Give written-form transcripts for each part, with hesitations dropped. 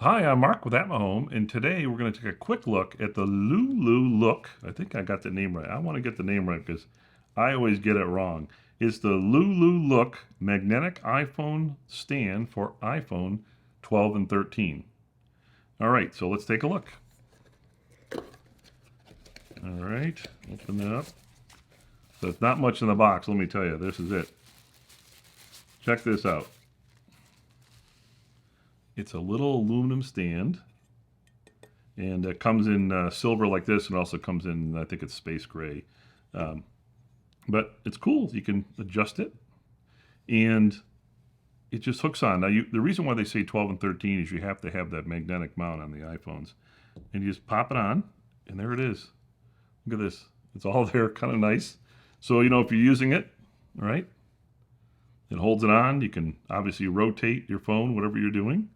Hi, I'm Mark with At My Home, and today we're going to take a quick look at the LULULOOK. I think I got the name right. I want to get the name right because I always get it wrong. It's the LULULOOK Magnetic iPhone Stand for iPhone 12 and 13. All right, so let's take a look. All right, open that up. So it's not much in the box, let me tell you. This is it. Check this out. It's a little aluminum stand. And it comes in silver like this, and also comes in, I think it's space gray. Um, but it's cool. You can adjust it, and it just hooks on. Now, the reason why they say 12 and 13 is you have to have that magnetic mount on the iPhones. And you just pop it on, and there it is. Look at this. It's all there, kind of nice. So, if you're using it, all right, it holds it on. You can obviously rotate your phone, whatever you're doing.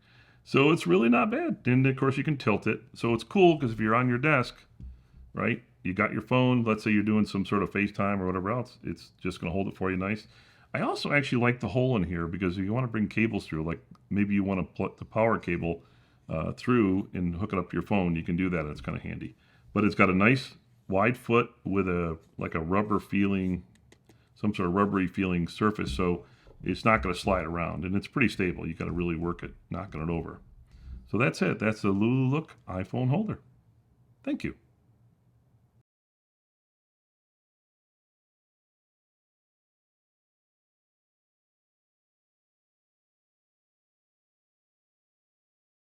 So it's really not bad. And of course, you can tilt it. So it's cool because if you're on your desk, right, you got your phone, let's say you're doing some sort of FaceTime or whatever else, it's just going to hold it for you nice. I also actually like the hole in here because if you want to bring cables through, like maybe you want to put the power cable through and hook it up to your phone, you can do that. It's kind of handy. But it's got a nice wide foot with like a rubber feeling, some sort of rubbery feeling surface. So it's not going to slide around, and it's pretty stable. You got to really work it, knocking it over. So that's it. That's the LULULOOK iPhone holder. Thank you.